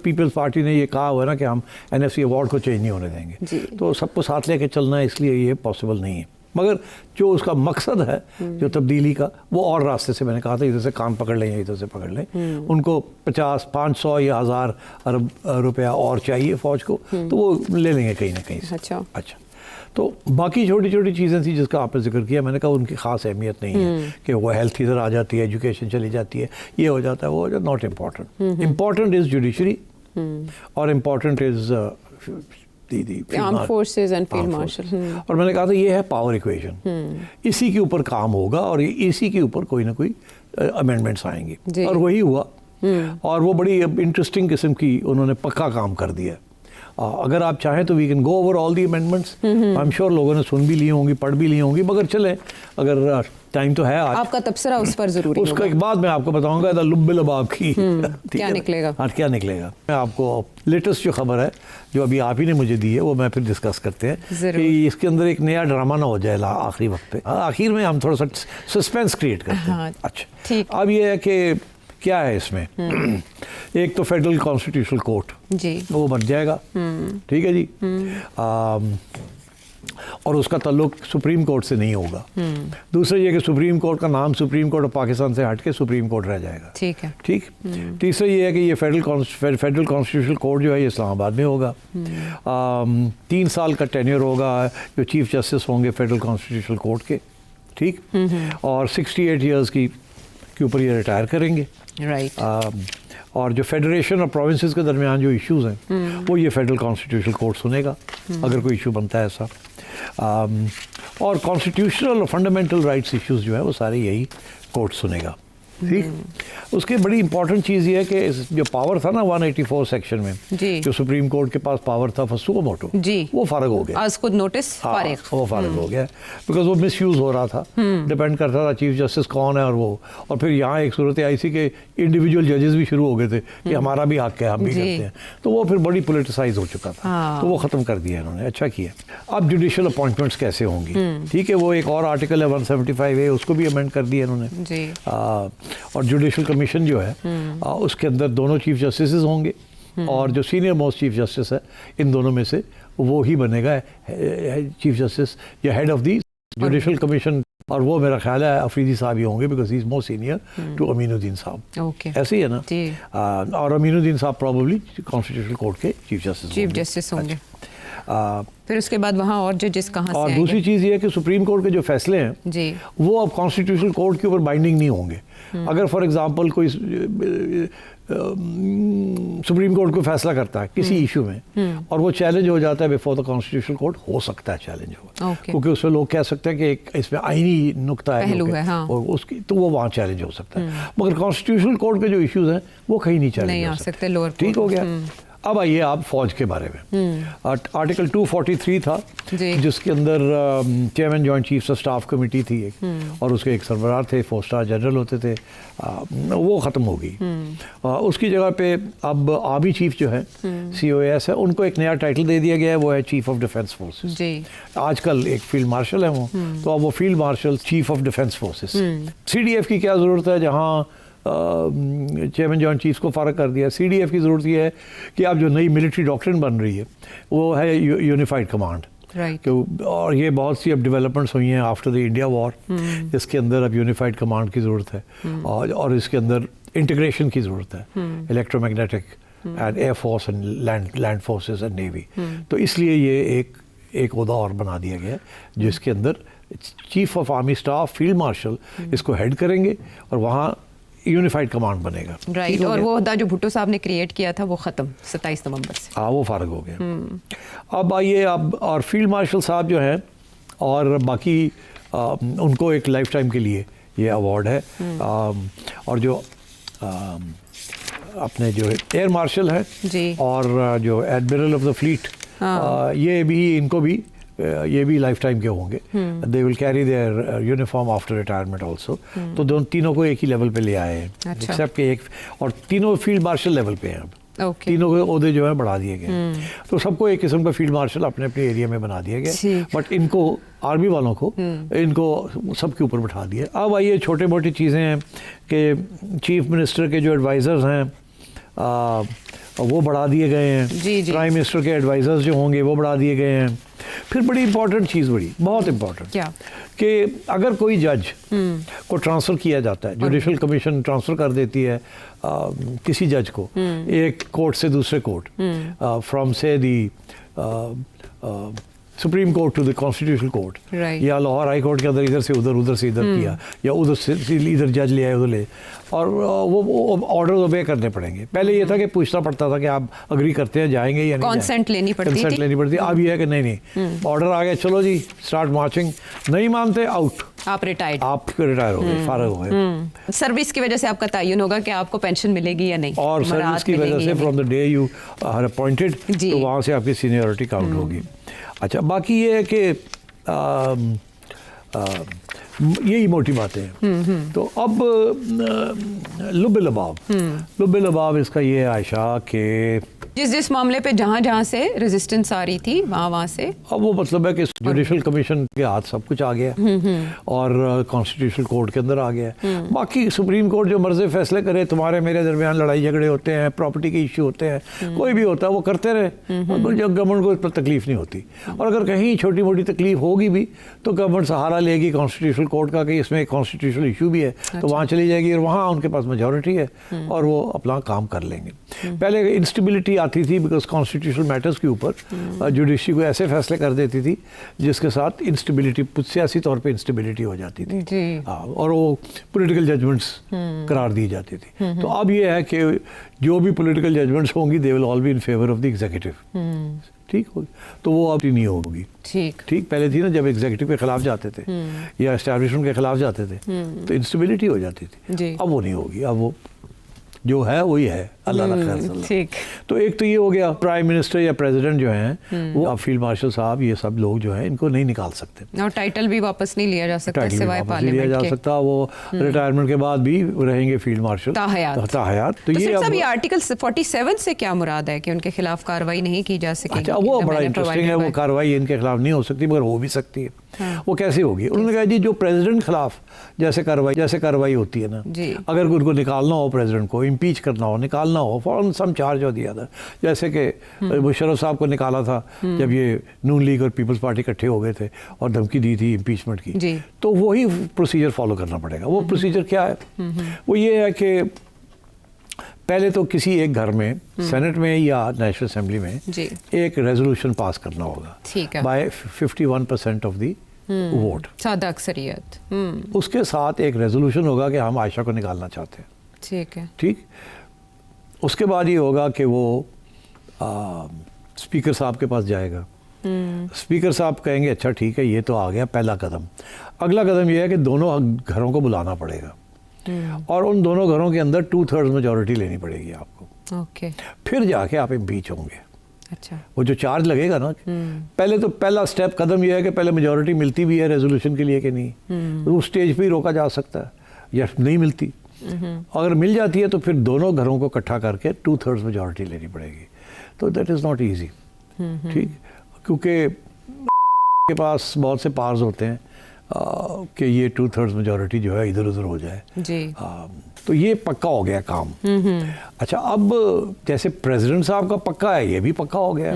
Peoples party ने ये कहा हुआ है ना कि हम NFC अवार्ड को चेंज नहीं होने देंगे, तो सबको साथ लेके चलना है, इसलिए ये पॉसिबल नहीं है। मगर जो उसका मकसद है जो तब्दीली का, वो और रास्ते से, मैंने कहा था इधर से कान पकड़ लें या इधर से पकड़ लें, उनको 50, 500 या 1000 अरब रुपया और चाहिए फ़ौज को, तो वो ले लेंगे कहीं ना कहीं से। अच्छा, तो बाकी छोटी छोटी चीज़ें थी जिसका आपने जिक्र किया, मैंने कहा उनकी ख़ास अहमियत नहीं है कि वो हेल्थ इधर आ जाती है, एजुकेशन चली जाती है, ये हो जाता है, वो not important. Important is judiciary और important is armed forces and field marshal. और मैंने कहा था ये है पावर इक्वेशन, इसी के ऊपर काम होगा और इसी के ऊपर कोई ना कोई अमेंडमेंट्स आएंगे, और वही हुआ। और वो बड़ी इंटरेस्टिंग किस्म की उन्होंने पक्का काम कर दिया। अगर आप चाहें तो we can go over all the amendments. I am sure लोगों ने सुन भी ली होंगी, पढ़ भी ली होंगी, मगर चले, अगर टाइम तो है आज, आपका तबसरा उस पर जरूरी उसका एक बाद मैं आपको बताऊंगा लुब्बे लबाब की क्या निकलेगा। हाँ, क्या निकलेगा। मैं आपको लेटेस्ट जो खबर है जो अभी आप ही ने मुझे दी है वो मैं फिर डिस्कस करते हैं कि इसके अंदर एक नया ड्रामा ना हो जाए आखिरी वक्त पे। आखिर में हम थोड़ा सा सस्पेंस क्रिएट करते हैं। अच्छा, अब ये है कि क्या है इसमें, एक तो फेडरल कॉन्स्टिट्यूशनल कोर्ट जी वो बन जाएगा, ठीक है जी, और उसका ताल्लुक सुप्रीम कोर्ट से नहीं होगा। दूसरा ये कि सुप्रीम कोर्ट का नाम सुप्रीम कोर्ट ऑफ पाकिस्तान से हट के सुप्रीम कोर्ट रह जाएगा। ठीक है, ठीक। तीसरा ये है कि ये फेडरल कॉन्स्टिट्यूशनल कोर्ट जो है ये इस्लामाबाद में होगा। 3 साल का टेन्योर होगा जो चीफ जस्टिस होंगे फेडरल कॉन्स्टिट्यूशनल कोर्ट के, ठीक, और 68 ईयर्स के ऊपर ये रिटायर करेंगे। और जो फेडरेशन और प्रोविंसेस के दरमियान जो इश्यूज हैं वो ये फेडरल कॉन्स्टिट्यूशनल कोर्ट सुनेगा अगर कोई इशू बनता है ऐसा। और कॉन्स्टिट्यूशनल और फंडामेंटल राइट्स इश्यूज जो है वो सारे यही कोर्ट सुनेगा। ठीक। उसकी बड़ी इंपॉर्टेंट चीज़ ये है कि जो पावर था ना 184 सेक्शन में जो सुप्रीम कोर्ट के पास पावर था फॉर मोटो वो फारग हो गया। आज खुद नोटिस फारिग, वो फारग हो गया बिकॉज वो मिसयूज हो रहा था। डिपेंड करता था चीफ जस्टिस कौन है और वो, और फिर यहाँ एक सूरत आई सी के इंडिविजुअल जजेस भी शुरू हो गए थे कि हमारा भी हक है, हम भी करते हैं, तो वो फिर बड़ी पोलिटिसाइज हो चुका था, तो वो ख़त्म कर दिया इन्होंने। अच्छा किया। अब जुडिशल अपॉइंटमेंट्स कैसे होंगी, ठीक है, वो एक और आर्टिकल है 175A उसको भी अमेंड कर दिया इन्होंने। और जुडिशल कमीशन जो है उसके अंदर दोनों चीफ जस्टिस होंगे और जो सीनियर मोस्ट चीफ जस्टिस है इन दोनों में से वो ही बनेगा चीफ जस्टिस या head of the judicial commission, और वो मेरा ख्याल है अफरीदी साहब ही होंगे because he is most senior to Aminuddin साहब। ऐसे ही है ना। और अमीनुद्दीन साहब प्रॉबली कॉन्स्टिट्यूशनल कोर्ट के चीफ जस्टिस होंगे। फिर उसके बाद वहाँ और जजेस कहाँ से और दूसरी चीज़ ये है कि सुप्रीम कोर्ट के जो फैसले हैं जी वो अब कॉन्स्टिट्यूशनल कोर्ट के ऊपर बाइंडिंग नहीं होंगे। अगर फॉर एग्जांपल कोई सुप्रीम कोर्ट को फैसला करता है किसी इशू में और वो चैलेंज हो जाता है बिफोर द कॉन्स्टिट्यूशनल कोर्ट, हो सकता है चैलेंज हो, क्योंकि उसमें लोग कह सकते हैं कि एक इसमें आईनी नुक्ता है, और उसकी तो वो वहाँ चैलेंज हो सकता है। मगर कॉन्स्टिट्यूशनल कोर्ट के जो इश्यूज हैं वो कहीं नहीं चैलेंज हो सकते। ठीक हो गया। अब आइए आप फौज के बारे में। आर्टिकल 243 था जिसके अंदर chairman joint chiefs of staff committee थी एक, और उसके एक सरबराह थे, 4 स्टार जनरल होते थे, वो ख़त्म हो गई। उसकी जगह पे अब आर्मी चीफ जो है COAS है, उनको एक नया टाइटल दे दिया गया है, वो है चीफ ऑफ डिफेंस फोर्सेस। आजकल एक फील्ड मार्शल है वो, तो अब वो field marshal chief of defence forces. CDF की क्या ज़रूरत है, जहाँ चेयरमैन जॉइंट चीफ्स को फ़र्क कर दिया। CDF की ज़रूरत यह है कि अब जो नई मिलिट्री डॉक्ट्रिन बन रही है वो है यूनिफाइड कमांड। और ये बहुत सी अब डेवलपमेंट्स हुई हैं आफ्टर द इंडिया वॉर, जिसके अंदर अब यूनिफाइड कमांड की ज़रूरत है और इसके अंदर इंटीग्रेशन की ज़रूरत है, electromagnetic and air force and land forces and navy. तो इसलिए ये एक ओहदा और बना दिया गया जिसके अंदर chief of army staff field marshal इसको हेड करेंगे और वहाँ यूनिफाइड कमांड बनेगा। राइट। और वो होता जो भुट्टो साहब ने क्रिएट किया था वो ख़त्म 27 नवंबर से। हाँ, वो फारग हो गया। अब आइए अब और फील्ड मार्शल साहब जो हैं और बाकी उनको एक लाइफ टाइम के लिए ये अवार्ड है। और जो अपने जो एयर मार्शल हैं और जो एडमिरल ऑफ द फ्लीट, ये भी इनको भी ये भी लाइफ टाइम के होंगे। They will carry their uniform after retirement also. तो तीनों को एक ही लेवल पे ले आए हैं, एक्सेप्ट के एक, और तीनों फील्ड मार्शल लेवल पे हैं अब। तीनों के ओहदे जो है बढ़ा दिए गए, तो सबको एक किस्म का फील्ड मार्शल अपने अपने एरिया में बना दिया गया। बट इनको आर्मी वालों को इनको सबके ऊपर बैठा दिया। अब आइए छोटे मोटी चीज़ें हैं कि चीफ मिनिस्टर के जो एडवाइज़र्स हैं और वो बढ़ा दिए गए हैं। जी, जी। प्राइम मिनिस्टर के एडवाइजर्स जो होंगे वो बढ़ा दिए गए हैं। फिर बड़ी इंपॉर्टेंट चीज़, बड़ी बहुत इंपॉर्टेंट, क्या कि अगर कोई जज को ट्रांसफ़र किया जाता है, जुडिशल कमीशन ट्रांसफ़र कर देती है किसी जज को एक कोर्ट से दूसरे कोर्ट, फ्रॉम से the supreme court to the constitutional court, या लाहौर हाई कोर्ट के अंदर इधर से उधर, उधर से इधर किया, या उधर से इधर जज ले आए उधर ले, और वो ऑर्डर ओबे करने पड़ेंगे। पहले ये था कि पूछना पड़ता था कि आप अग्री करते हैं, जाएंगे या नहीं, कंसेंट लेनी पड़ती। अब ये है कि नहीं ऑर्डर आ गया, चलो जी स्टार्ट मार्चिंग, नहीं मानते आउट, आप रिटायर हो गए, फारग हो गए। सर्विस की वजह से आपका तयन होगा कि आपको पेंशन मिलेगी या नहीं, और सर्विस की वजह से from the day you are appointed, तो वहाँ से आपकी सीनियरिटी काउंट होगी। अच्छा, बाकी ये है कि यही मोटी बातें हैं। तो अब लुब लबाब इसका ये है आयशा कि जिस मामले पे जहाँ से रेजिस्टेंस आ रही थी वहाँ से अब वो मतलब है कि जुडिशल कमीशन के हाथ सब कुछ आ गया और कॉन्स्टिट्यूशनल कोर्ट के अंदर आ गया। बाकी सुप्रीम कोर्ट जो मर्जी फैसले करे, तुम्हारे मेरे दरमियान लड़ाई झगड़े होते हैं, प्रॉपर्टी के इश्यू होते हैं, कोई भी होता है, वो करते रहे, जब गवर्नमेंट को इस पर तकलीफ नहीं होती। और अगर कहीं छोटी मोटी तकलीफ होगी भी तो गवर्नमेंट सहारा लेगी कॉन्स्टिट्यूशनल कोर्ट का कि इसमें कॉन्स्टिट्यूशनल इशू भी है, तो वहाँ चली जाएगी और वहाँ उनके पास मेजॉरिटी है और वो अपना काम कर लेंगे। पहले इंस्टेबिलिटी आती थी बिकॉज कॉन्स्टिट्यूशनल मैटर्स के ऊपर जुडिशरी को ऐसे फैसले कर देती थी जिसके साथ इंस्टेबिलिटी, सियासी तौर पे इंस्टेबिलिटी हो जाती थी, और वो पॉलिटिकल जजमेंट्स करार दी जाती थी। तो अब ये है कि जो भी पॉलिटिकल जजमेंट्स होंगी they will all be in favour of the executive. ठीक होगी, तो वो अब नहीं होगी। ठीक पहले थी ना, जब एग्जीक्यूटिव के खिलाफ जाते थे या एस्टैब्लिशमेंट के खिलाफ जाते थे तो इंस्टेबिलिटी हो जाती थी। अब वो नहीं होगी, अब वो जो है वही है, अल्लाह का खैर। ठीक, तो एक तो ये हो गया, प्राइम मिनिस्टर या प्रेसिडेंट जो हैं वो अब फील्ड मार्शल साहब, ये सब लोग जो हैं इनको नहीं निकाल सकते, और टाइटल भी वापस नहीं लिया जा सकता सिवाय पार्लियामेंट लिया जा सकता। वो रिटायरमेंट के बाद भी रहेंगे फील्ड मार्शल ताहयात। तो ये अब आर्टिकल 47 से क्या मुराद है कि उनके खिलाफ कार्रवाई नहीं की जा सकेगी? अच्छा, वो बड़ा इंटरेस्टिंग है, वो कार्रवाई इनके खिलाफ नहीं हो सकती मगर हो भी सकती है। वो कैसे होगी? उन्होंने कहा जी जो प्रेसिडेंट खिलाफ जैसे कार्रवाई होती है ना, अगर उनको निकालना हो, प्रेसिडेंट को इम्पीच करना हो, निकालना हो, फॉरन सम चार्ज हो दिया था, जैसे कि मुशर्रफ साहब को निकाला था जब ये नून लीग और पीपल्स पार्टी इकट्ठे हो गए थे और धमकी दी थी इम्पीचमेंट की, तो वही प्रोसीजर फॉलो करना पड़ेगा। वो प्रोसीजर क्या है? वो ये है कि पहले तो किसी एक घर में, सेनेट में या नेशनल असेंबली में एक रेजोल्यूशन पास करना होगा बाय 51% ऑफ दी वोट, सादा अक्सरियत। उसके साथ एक रेजोल्यूशन होगा कि हम आयशा को निकालना चाहते हैं। ठीक है, ठीक। उसके बाद ये होगा कि वो स्पीकर साहब के पास जाएगा। स्पीकर साहब कहेंगे अच्छा ठीक है, ये तो आ गया पहला कदम। अगला कदम ये है कि दोनों घरों को बुलाना पड़ेगा और उन दोनों घरों के अंदर 2/3 मेजॉरिटी लेनी पड़ेगी आपको। ओके, फिर जाके आप इम्पीच होंगे। अच्छा, वो जो चार्ज लगेगा ना, पहले तो पहला स्टेप कदम यह है कि पहले मेजॉरिटी मिलती भी है रेजोल्यूशन के लिए कि नहीं, तो उस स्टेज पे ही रोका जा सकता है, या नहीं मिलती। अगर मिल जाती है तो फिर दोनों घरों को इकट्ठा करके 2/3 मेजॉरिटी लेनी पड़ेगी। तो दैट इज़ नॉट ईजी, ठीक, क्योंकि के पास बहुत से पार्स होते हैं कि ये 2/3 मेजॉरिटी जो है इधर उधर हो जाए जी। तो ये पक्का हो गया काम। अच्छा, अब जैसे प्रेसिडेंट साहब का पक्का है, ये भी पक्का हो गया।